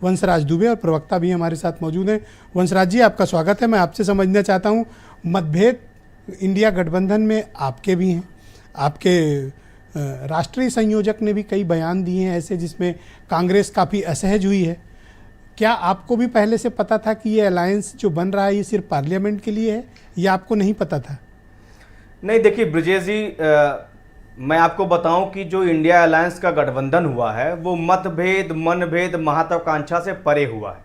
वंशराज दुबे और प्रवक्ता भी हमारे साथ मौजूद हैं। वंशराज जी, आपका स्वागत है। मैं आपसे समझना चाहता हूँ, मतभेद इंडिया गठबंधन में आपके भी हैं, आपके राष्ट्रीय संयोजक ने भी कई बयान दिए हैं ऐसे जिसमें कांग्रेस काफ़ी असहज हुई है। क्या आपको भी पहले से पता था कि ये अलायंस जो बन रहा है ये सिर्फ पार्लियामेंट के लिए है, या आपको नहीं पता था? नहीं, देखिए ब्रजेश जी, मैं आपको बताऊं कि जो इंडिया अलायंस का गठबंधन हुआ है वो मतभेद, मनभेद, महत्वाकांक्षा से परे हुआ है।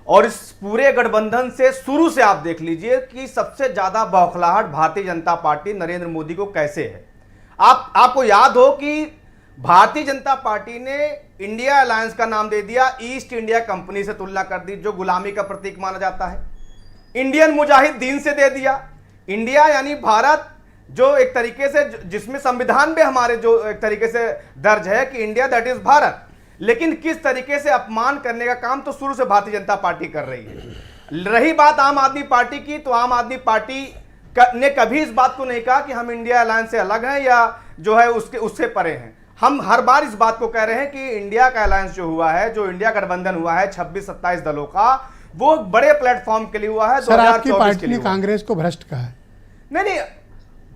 और इस पूरे गठबंधन से शुरू से आप देख लीजिए कि सबसे ज्यादा बौखलाहट भारतीय जनता पार्टी नरेंद्र मोदी को कैसे है। आपको याद हो कि भारतीय जनता पार्टी ने इंडिया अलायंस का नाम दे दिया ईस्ट इंडिया कंपनी से, तुलना कर दी, जो गुलामी का प्रतीक माना जाता है। इंडियन मुजाहिदीन से दे दिया। इंडिया यानी भारत, जो एक तरीके से जिसमें संविधान में हमारे जो एक तरीके से दर्ज है कि इंडिया दैट इज भारत, लेकिन किस तरीके से अपमान करने का काम तो शुरू से भारतीय जनता पार्टी कर रही है। रही बात आम आदमी पार्टी की, तो आम आदमी पार्टी ने कभी इस बात को नहीं कहा कि हम इंडिया अलायंस से अलग हैं या जो है उससे परे हैं। हम हर बार इस बात को कह रहे हैं कि इंडिया का अलायंस जो हुआ है, जो इंडिया गठबंधन हुआ है 26-27 दलों का, वो बड़े प्लेटफॉर्म के लिए हुआ है। सर, आपकी पार्टी ने कांग्रेस को भ्रष्ट कहा है। नहीं,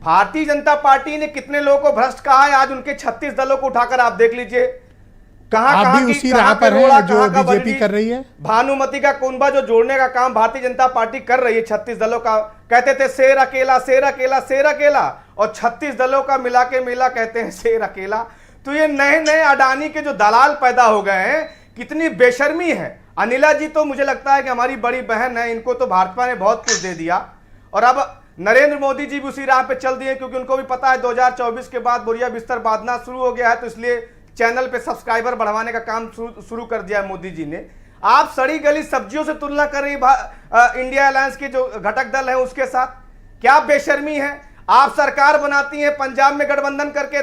भारतीय जनता पार्टी ने कितने लोगों को भ्रष्ट कहा है? आज उनके 36 दलों को उठाकर आप देख लीजिए, आप भी उसी राह पर हैं जो बीजेपी कर रही है। भानुमति का कुंभा जो जोड़ने का काम भारतीय जनता पार्टी कर रही है 36 दलों का। कहते थे शेर अकेला, शेर अकेला, शेर अकेला, और 36 दलों का मिला के मेला कहते हैं शेर अकेला। तो ये नए नए अडानी के जो दलाल पैदा हो गए हैं, कितनी बेशर्मी है। अनिला जी तो मुझे लगता है कि हमारी बड़ी बहन है, इनको तो भाजपा ने बहुत कुछ दे दिया, और अब नरेंद्र मोदी जी भी उसी राह पे चल दिए, क्योंकि उनको भी पता है 2024 के बाद बोरिया बिस्तर बांधना शुरू हो गया है, तो इसलिए चैनल पे सब्सक्राइबर बढ़ाने का काम शुरू कर दिया है मोदी जी ने। आप सड़ी गली सब्जियों से तुलना कर रही इंडिया अलायंस के जो घटक दल है उसके साथ। क्या बेशर्मी है। आप सरकार बनाती हैं पंजाब में गठबंधन करके,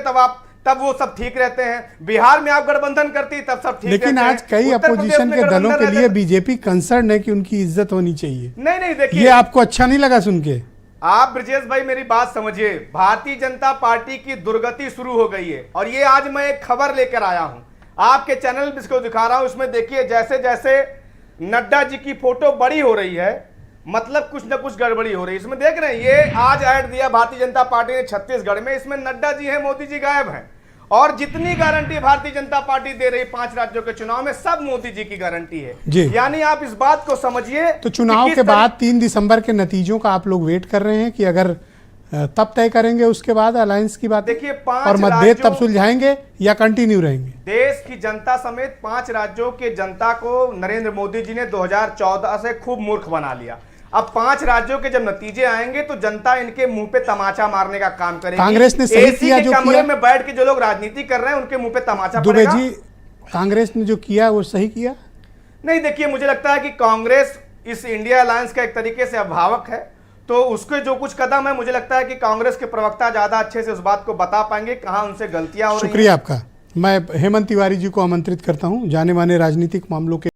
तब वो सब ठीक रहते हैं। बिहार में आप गठबंधन करती तब सब ठीक। लेकिन आज कई अपोजिशन के दलों के लिए बीजेपी कंसर्न है कि उनकी इज्जत होनी चाहिए। नहीं, देखिए, ये आपको अच्छा नहीं लगा सुन के? आप ब्रजेश भाई मेरी बात समझिए, भारतीय जनता पार्टी की दुर्गति शुरू हो गई है। और ये आज मैं एक खबर लेकर आया हूं, आपके चैनल पे इसको दिखा रहा हूं। इसमें देखिए, जैसे जैसे नड्डा जी की फोटो बड़ी हो रही है, मतलब कुछ ना कुछ गड़बड़ी हो रही है। इसमें देख रहे हैं, ये आज ऐड दिया भारतीय जनता पार्टी ने छत्तीसगढ़ में, इसमें नड्डा जी हैं, मोदी जी गायब हैं। और जितनी गारंटी भारतीय जनता पार्टी दे रही 5 राज्यों के चुनाव में, सब मोदी जी की गारंटी है। यानी आप इस बात को समझिए। तो चुनाव के बाद 3 दिसंबर के नतीजों का आप लोग वेट कर रहे हैं कि अगर तब तय करेंगे उसके बाद अलायंस की बात? देखिए, और मतभेद तब सुलझाएंगे या कंटिन्यू रहेंगे? देश की जनता समेत 5 राज्यों के जनता को नरेंद्र मोदी जी ने 2014 से खूब मूर्ख बना लिया। अब 5 राज्यों के जब नतीजे आएंगे तो जनता इनके मुंह पे तमाचा मारने का काम करेगी। कांग्रेस ने सही किया जो कमरे में बैठ के जो लोग राजनीति कर रहे हैं उनके मुंह पे तमाचा दुबे जी, कांग्रेस ने जो किया वो सही किया? नहीं, देखिए, मुझे लगता है कि कांग्रेस इस इंडिया अलायंस का एक तरीके से अभिभावक है, तो उसके जो कुछ कदम है, मुझे लगता है कि कांग्रेस के प्रवक्ता ज्यादा अच्छे से उस बात को बता पाएंगे कहां उनसे गलतियां हो रही हैं। शुक्रिया आपका। मैं हेमंत तिवारी जी को आमंत्रित करता हूं, जाने माने राजनीतिक मामलों के